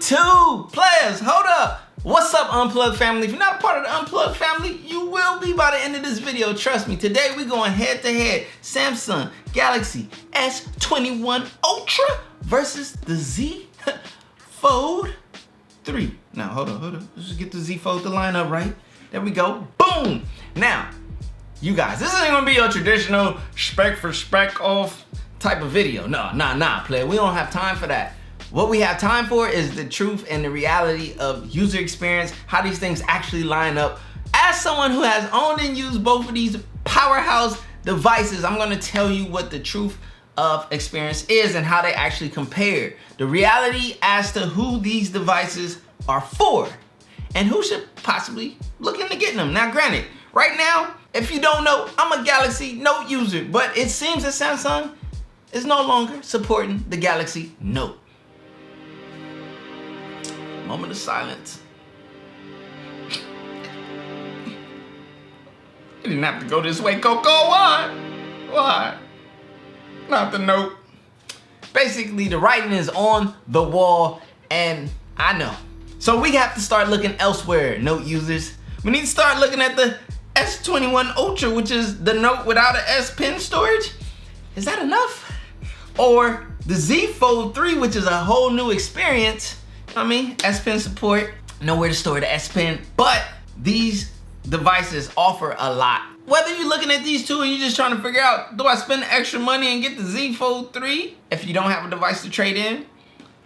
YouTube players, hold up. What's up, Unplugged family? If you're not a part of the Unplugged family, you will be by the end of this video. Trust me. Today we're going head to head. Samsung Galaxy S21 Ultra versus the Z Fold 3. Now hold on. Let's just get the Z Fold to line up right. There we go. Boom. Now, you guys, this isn't gonna be your traditional spec for spec off type of video. Nah, player. We don't have time for that. What we have time for is the truth and the reality of user experience, how these things actually line up. As someone who has owned and used both of these powerhouse devices, I'm gonna tell you what the truth of experience is and how they actually compare. The reality as to who these devices are for and who should possibly look into getting them. Now granted, right now, if you don't know, I'm a Galaxy Note user, but it seems that Samsung is no longer supporting the Galaxy Note. Moment of silence. You didn't have to go this way, Coco. Why? Not the Note. Basically, the writing is on the wall, and I know. So we have to start looking elsewhere, Note users. We need to start looking at the S21 Ultra, which is the Note without an S Pen storage. Is that enough? Or the Z Fold 3, which is a whole new experience. I mean, S Pen support, nowhere to store the S Pen, but these devices offer a lot. Whether you're looking at these two and you're just trying to figure out, do I spend the extra money and get the Z Fold 3 if you don't have a device to trade in?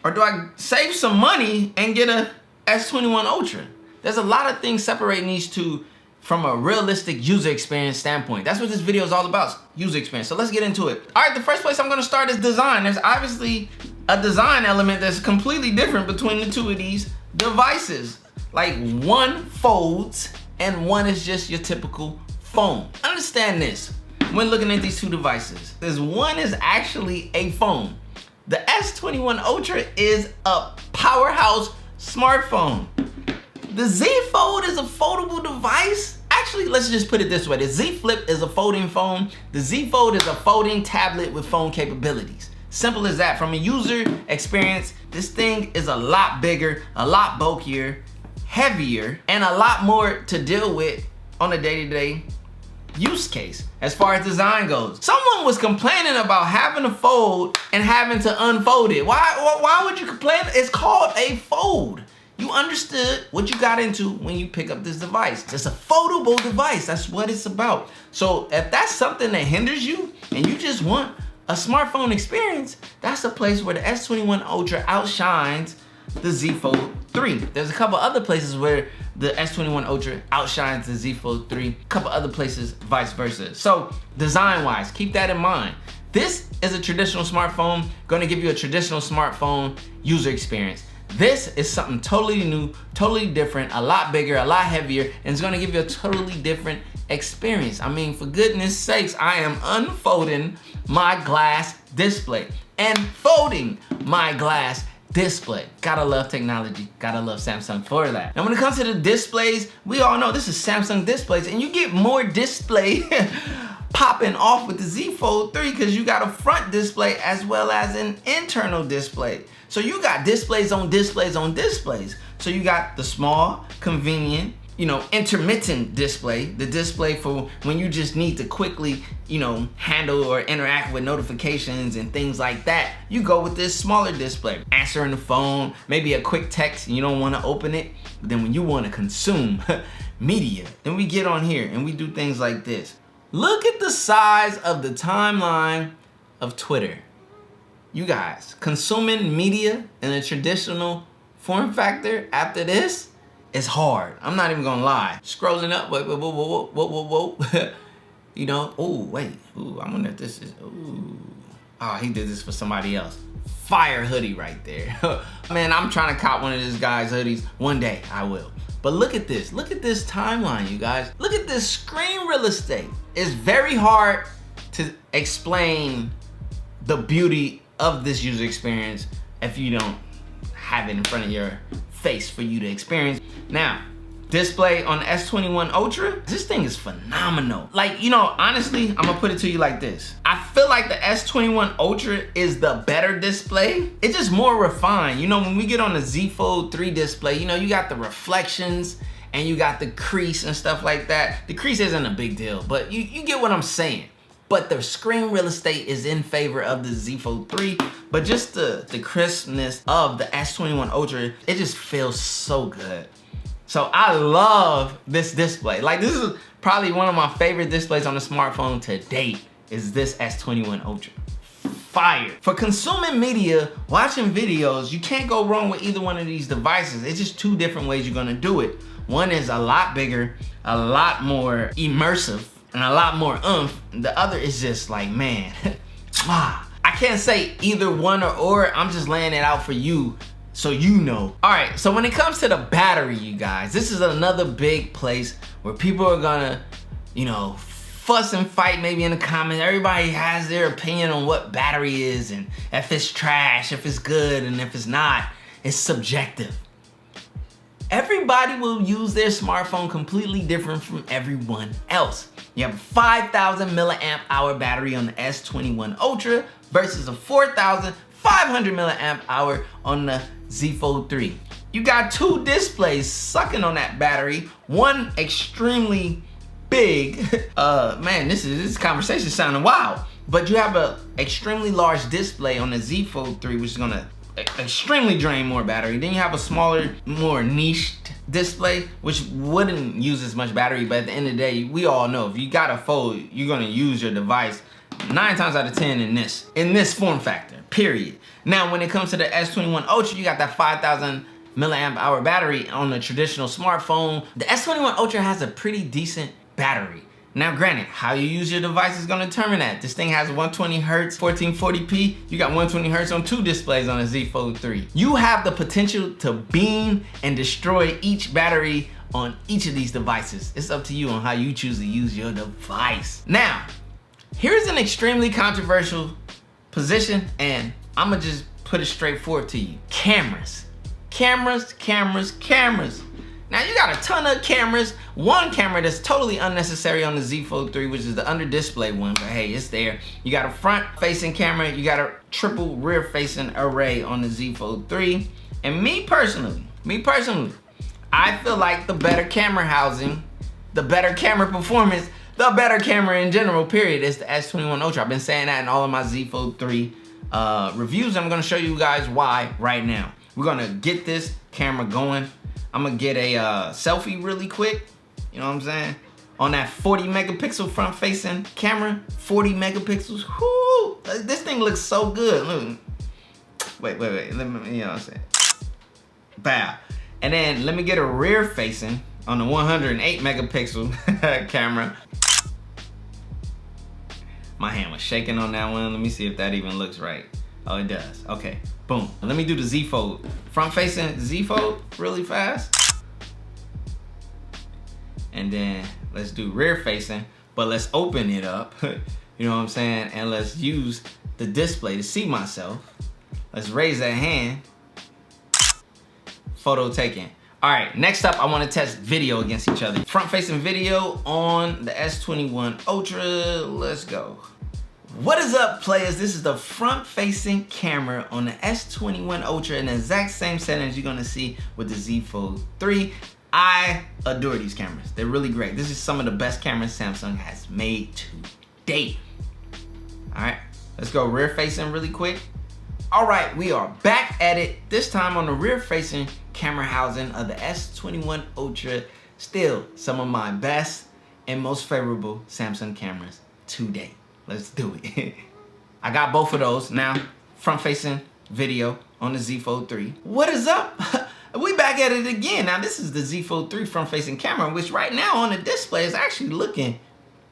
Or do I save some money and get a S21 Ultra? There's a lot of things separating these two from a realistic user experience standpoint. That's what this video is all about, user experience. So let's get into it. All right, the first place I'm gonna start is design. There's obviously a design element that's completely different between the two of these devices. Like one folds and one is just your typical phone. Understand this when looking at these two devices. This one is actually a phone. The S21 Ultra is a powerhouse smartphone. The Z Fold is a foldable device. Actually, let's just put it this way. The Z Flip is a folding phone. The Z Fold is a folding tablet with phone capabilities. Simple as that. From a user experience, this thing is a lot bigger, a lot bulkier, heavier, and a lot more to deal with on a day-to-day use case as far as design goes. Someone was complaining about having a fold and having to unfold it. Why would you complain? It's called a fold. You understood what you got into when you pick up this device. It's a foldable device. That's what it's about. So if that's something that hinders you and you just want a smartphone experience, that's a place where the S21 Ultra outshines the Z Fold 3. There's a couple other places where the S21 Ultra outshines the Z Fold 3. A couple other places, vice versa. So design-wise, keep that in mind. This is a traditional smartphone, gonna give you a traditional smartphone user experience. This is something totally new, totally different, a lot bigger, a lot heavier, and it's gonna give you a totally different experience. I mean, for goodness sakes, I am unfolding my glass display and folding my glass display. Gotta love technology, gotta love Samsung for that. Now when it comes to the displays, we all know this is Samsung displays, and you get more display popping off with the Z Fold 3 because you got a front display as well as an internal display. So you got displays on displays on displays. So you got the small, convenient, intermittent display, the display for when you just need to quickly, handle or interact with notifications and things like that. You go with this smaller display. Answering the phone, maybe a quick text and you don't want to open it, but then when you want to consume media, then we get on here and we do things like this. Look at the size of the timeline of Twitter. You guys, consuming media in a traditional form factor after this is hard. I'm not even gonna lie. Scrolling up, whoa. I wonder if this is, oh, he did this for somebody else. Fire hoodie right there. Man, I'm trying to cop one of this guy's hoodies. One day, I will. But look at this timeline, you guys. Look at this screen real estate. It's very hard to explain the beauty of this user experience if you don't have it in front of your face for you to experience. Now, display on the S21 Ultra, this thing is phenomenal. Like, you know, honestly, I'm gonna put it to you like this. I feel like the S21 Ultra is the better display. It's just more refined. You know, when we get on the Z Fold 3 display, you know, you got the reflections and you got the crease and stuff like that. The crease isn't a big deal, but you get what I'm saying. But the screen real estate is in favor of the Z Fold 3, but just the crispness of the S21 Ultra, it just feels so good. So I love this display. Like, this is probably one of my favorite displays on the smartphone to date, is this S21 Ultra. Fire. For consuming media, watching videos, you can't go wrong with either one of these devices. It's just two different ways you're gonna do it. One is a lot bigger, a lot more immersive, and a lot more oomph. The other is just like, man, I can't say either one or, I'm just laying it out for you so you know. All right, so when it comes to the battery, you guys, this is another big place where people are gonna, you know, fuss and fight maybe in the comments. Everybody has their opinion on what battery is and if it's trash, if it's good, and if it's not, it's subjective. Everybody will use their smartphone completely different from everyone else. You have a 5,000 milliamp hour battery on the S21 Ultra versus a 4,500 milliamp hour on the Z Fold 3. You got two displays sucking on that battery. One extremely big. Man, this conversation is sounding wild. But you have an extremely large display on the Z Fold 3, which is gonna extremely drain more battery. Then you have a smaller, more niched display, which wouldn't use as much battery, but at the end of the day, we all know if you got a fold, you're gonna use your device 9 times out of 10 in this form factor, period. Now, when it comes to the S21 Ultra, you got that 5,000 milliamp hour battery on the traditional smartphone. The S21 Ultra has a pretty decent battery. Now, granted, how you use your device is gonna determine that. This thing has 120 Hertz, 1440p. You got 120 Hertz on 2 displays on the Z Fold 3. You have the potential to beam and destroy each battery on each of these devices. It's up to you on how you choose to use your device. Now, here's an extremely controversial position, and I'ma just put it straight forward to you. Cameras. Cameras, cameras, cameras. Now, you got a ton of cameras. One camera that's totally unnecessary on the Z Fold 3, which is the under display one, but hey, it's there. You got a front facing camera, you got a triple rear facing array on the Z Fold 3. And me personally, I feel like the better camera housing, the better camera performance, the better camera in general, period, is the S21 Ultra. I've been saying that in all of my Z Fold 3 reviews. I'm gonna show you guys why right now. We're gonna get this camera going. I'm gonna get a selfie really quick, you know what I'm saying? On that 40 megapixel front facing camera, 40 megapixels, whoo! This thing looks so good, look. Wait, let me, you know what I'm saying? Bow. And then let me get a rear facing on the 108 megapixel camera. My hand was shaking on that one. Let me see if that even looks right. Oh, it does. Okay, boom. Let me do the Z Fold. Front facing Z Fold really fast. And then let's do rear facing, but let's open it up. You know what I'm saying? And let's use the display to see myself. Let's raise that hand. Photo taken. All right, next up, I wanna test video against each other. Front facing video on the S21 Ultra, let's go. What is up, players? This is the front-facing camera on the S21 Ultra in the exact same settings you're gonna see with the Z Fold 3. I adore these cameras. They're really great. This is some of the best cameras Samsung has made to date. All right, let's go rear-facing really quick. All right, we are back at it. This time on the rear-facing camera housing of the S21 Ultra. Still some of my best and most favorable Samsung cameras to date. Let's do it. I got both of those. Now, front-facing video on the Z Fold 3. What is up? We back at it again. Now, this is the Z Fold 3 front-facing camera, which right now on the display is actually looking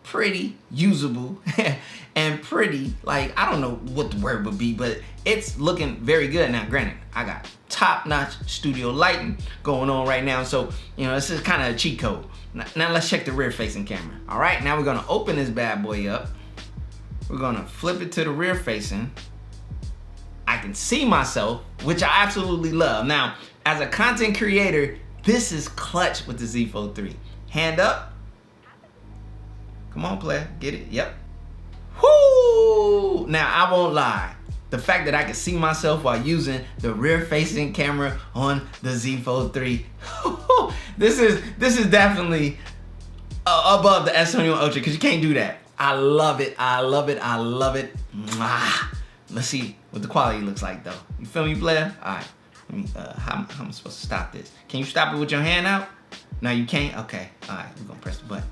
pretty usable and pretty, like, I don't know what the word would be, but it's looking very good. Now, granted, I got top-notch studio lighting going on right now, so, you know, this is kind of a cheat code. Now, let's check the rear-facing camera. All right, now we're gonna open this bad boy up. We're gonna flip it to the rear facing. I can see myself, which I absolutely love. Now, as a content creator, This is clutch with the Z Fold 3. Hand up. Come on, player. Get it. Yep. Whoo! Now, I won't lie. The fact that I can see myself while using the rear-facing camera on the Z Fold 3. This is definitely above the S21 Ultra, because you can't do that. I love it. I love it. I love it. Mwah. Let's see what the quality looks like, though. You feel me, player? All right. Let me, how am I supposed to stop this? Can you stop it with your hand out? No, you can't? Okay. All right. We're going to press the button.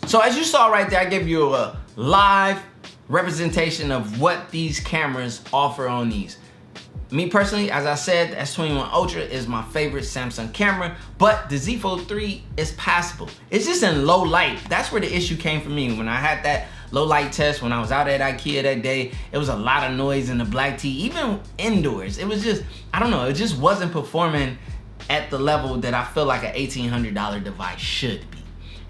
So as you saw right there, I gave you a live representation of what these cameras offer on these. Me personally, as I said, the S21 Ultra is my favorite Samsung camera, but the Z Fold 3 is passable. It's just in low light. That's where the issue came for me. When I had that low light test, when I was out at IKEA that day, it was a lot of noise in the black tea, even indoors. It was just, I don't know, it just wasn't performing at the level that I feel like an $1,800 device should be.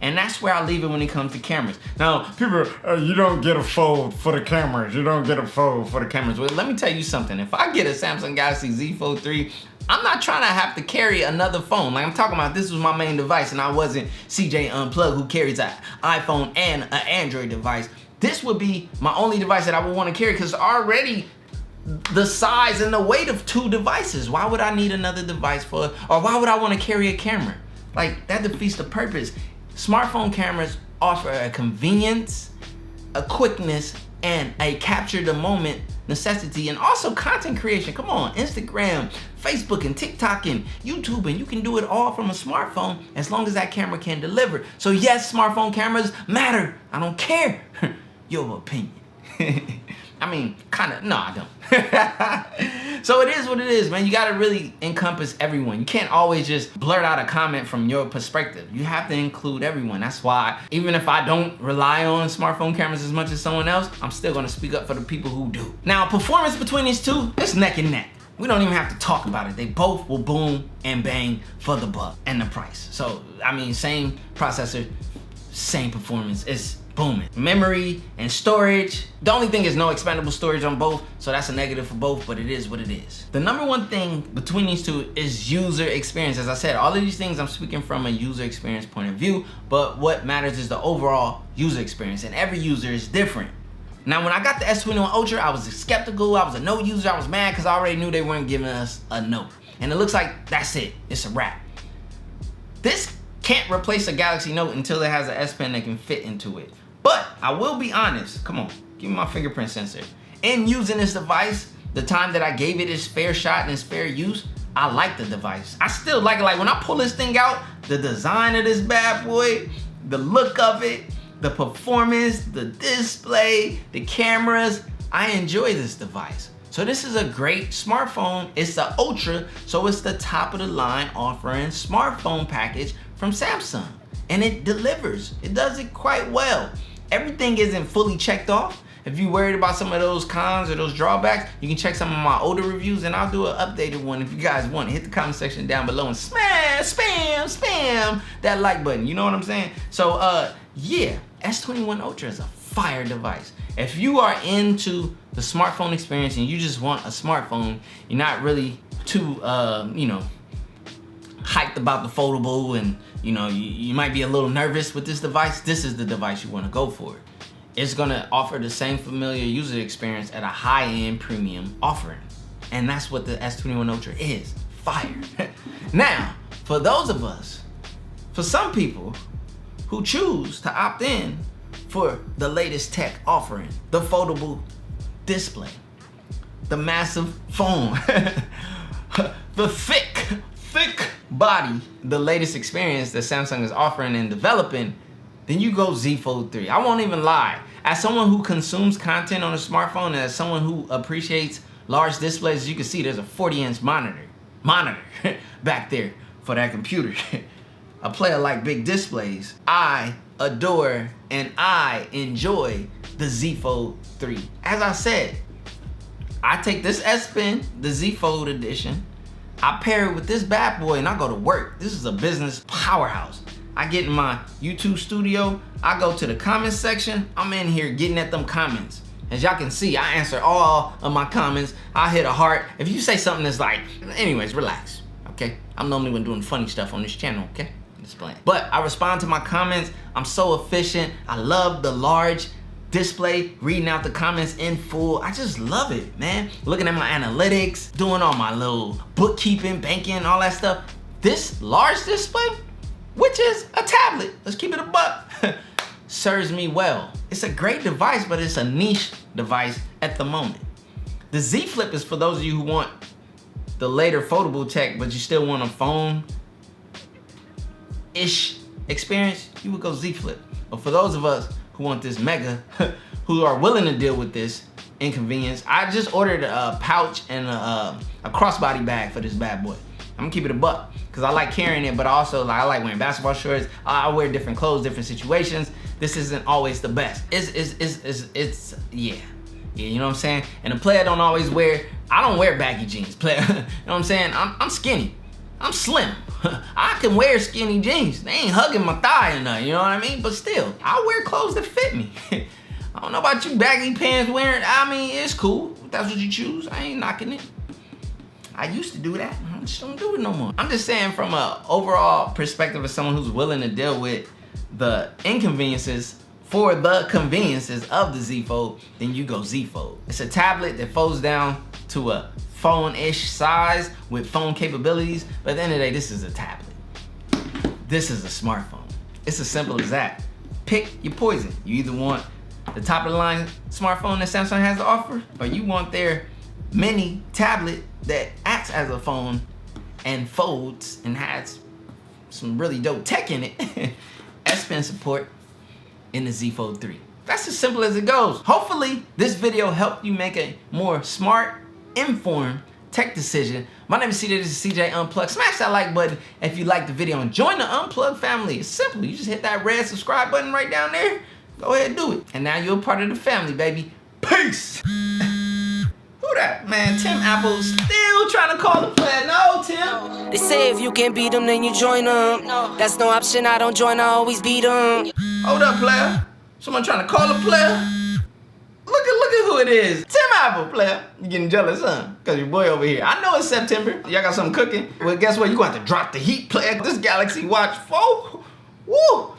And that's where I leave it when it comes to cameras. Now, people, you don't get a fold for the cameras. You don't get a fold for the cameras. Well, let me tell you something. If I get a Samsung Galaxy Z Fold 3, I'm not trying to have to carry another phone. Like I'm talking about, this was my main device and I wasn't CJ Unplugged who carries an iPhone and an Android device. This would be my only device that I would want to carry because already the size and the weight of 2 devices. Why would I need another device for, or why would I want to carry a camera? Like that defeats the purpose. Smartphone cameras offer a convenience, a quickness, and a capture the moment necessity, and also content creation. Come on, Instagram, Facebook, and TikTok, and YouTube, and you can do it all from a smartphone as long as that camera can deliver. So yes, smartphone cameras matter. I don't care your opinion. I mean, kind of, no, I don't. So it is what it is, man. You gotta really encompass everyone. You can't always just blurt out a comment from your perspective. You have to include everyone. That's why, even if I don't rely on smartphone cameras as much as someone else, I'm still gonna speak up for the people who do. Now, performance between these two, it's neck and neck. We don't even have to talk about it. They both will boom and bang for the buck and the price. So, I mean, same processor, same performance. It's booming. Memory and storage. The only thing is no expandable storage on both, so that's a negative for both, but it is what it is. The number one thing between these two is user experience. As I said, all of these things I'm speaking from a user experience point of view, but what matters is the overall user experience, and every user is different. Now, when I got the S21 Ultra, I was skeptical, I was a no user, I was mad because I already knew they weren't giving us a no. And it looks like that's it, it's a wrap. This can't replace a Galaxy Note until it has an S Pen that can fit into it. But I will be honest, come on, give me my fingerprint sensor. In using this device, the time that I gave it its fair shot and its fair use, I like the device. I still like it. Like when I pull this thing out, the design of this bad boy, the look of it, the performance, the display, the cameras, I enjoy this device. So this is a great smartphone. It's the Ultra, so it's the top of the line offering smartphone package from Samsung. And it delivers. It does it quite well. Everything isn't fully checked off. If you're worried about some of those cons or those drawbacks, you can check some of my older reviews and I'll do an updated one if you guys want. Hit the comment section down below and spam that like button. You know what I'm saying? So yeah, S21 Ultra is a fire device. If you are into the smartphone experience and you just want a smartphone, you're not really too you know, hyped about the foldable, and you know, you might be a little nervous with this device, this is the device you want to go for. It's gonna offer the same familiar user experience at a high-end premium offering. And that's what the S21 Ultra is, fire. Now, for those of us, for some people who choose to opt in for the latest tech offering, the foldable display, the massive phone, the thick body, the latest experience that Samsung is offering and developing, then you go Z Fold 3. I won't even lie. As someone who consumes content on a smartphone and as someone who appreciates large displays, as you can see, there's a 40-inch monitor back there for that computer. A player like big displays, I adore and I enjoy the Z Fold 3. As I said, I take this S Pen, the Z Fold edition, I pair it with this bad boy and I go to work. This is a business powerhouse. I get in my YouTube studio, I go to the comments section, I'm in here getting at them comments. As y'all can see, I answer all of my comments. I hit a heart. If you say something that's like, anyways, relax, okay? okay? I'm the only one doing funny stuff on this channel, okay? I'm just playing. But I respond to my comments. I'm so efficient. I love the large display, reading out the comments in full. I just love it, man. Looking at my analytics, doing all my little bookkeeping, banking, all that stuff. This large display, which is a tablet, let's keep it a buck, serves me well. It's a great device, but it's a niche device at the moment. The Z Flip is for those of you who want the later foldable tech, but you still want a phone-ish experience, you would go Z Flip. But for those of us who want this mega, who are willing to deal with this inconvenience, I just ordered a pouch and a crossbody bag for this bad boy. I'm gonna keep it a buck, because I like carrying it, but also I like wearing basketball shorts. I wear different clothes, different situations. This isn't always the best. It's yeah, you know what I'm saying? And the player don't always wear, I don't wear baggy jeans, player. You know what I'm saying? I'm skinny, I'm slim. I can wear skinny jeans. They ain't hugging my thigh or nothing, you know what I mean? But still, I wear clothes that fit me. I don't know about you baggy pants wearing, I mean, it's cool. If that's what you choose, I ain't knocking it. I used to do that, I just don't do it no more. I'm just saying from an overall perspective of someone who's willing to deal with the inconveniences for the conveniences of the Z Fold, then you go Z Fold. It's a tablet that folds down to a phone-ish size with phone capabilities, but at the end of the day, this is a tablet. This is a smartphone. It's as simple as that. Pick your poison. You either want the top of the line smartphone that Samsung has to offer, or you want their mini tablet that acts as a phone and folds and has some really dope tech in it. S Pen support in the Z Fold 3. That's as simple as it goes. Hopefully this video helped you make a more smart, informed tech decision. My name is CJ, this is CJ Unplugged. Smash that like button if you liked the video and join the Unplugged family. It's simple, you just hit that red subscribe button right down there. Go ahead and do it. And now you're a part of the family, baby. Peace. Who that? Man, Tim Apple still trying to call the player. No, Tim. They say if you can't beat them, then you join them. That's no option, I don't join, I always beat them. Hold up, player. Someone trying to call a player? Look at who it is. Tim Apple, player. You getting jealous, huh? Cause your boy over here. I know it's September. Y'all got something cooking. Well, guess what? You gonna have to drop the heat, player. This Galaxy Watch 4. Woo!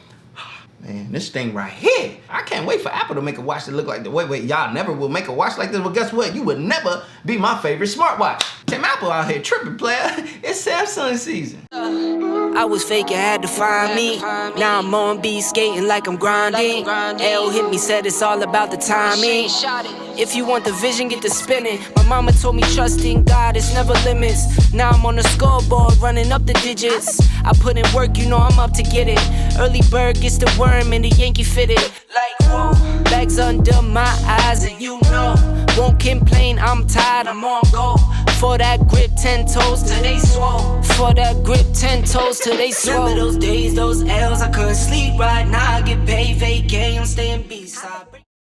Man, this thing right here. I can't wait for Apple to make a watch that look like the wait, y'all never will make a watch like this. Well, guess what? You would never be my favorite smartwatch. Tim Apple out here tripping, player. It's Samsung season. I was faking, had to find me. Now I'm on B skating like I'm grinding. L hit me, said it's all about the timing. If you want the vision, get to spinning. My mama told me trust in God, it's never limits. Now I'm on the scoreboard, running up the digits. I put in work, you know I'm up to get it. Early bird gets the worm and the Yankee fitted. Like whoa, bags under my eyes and you know. Won't complain, I'm tired, I'm on go. For that grip, 10 toes till they swole. For that grip, 10 toes till they swole. Remember those days, those L's, I couldn't sleep right now. I get paid, vacay, I'm staying B-side.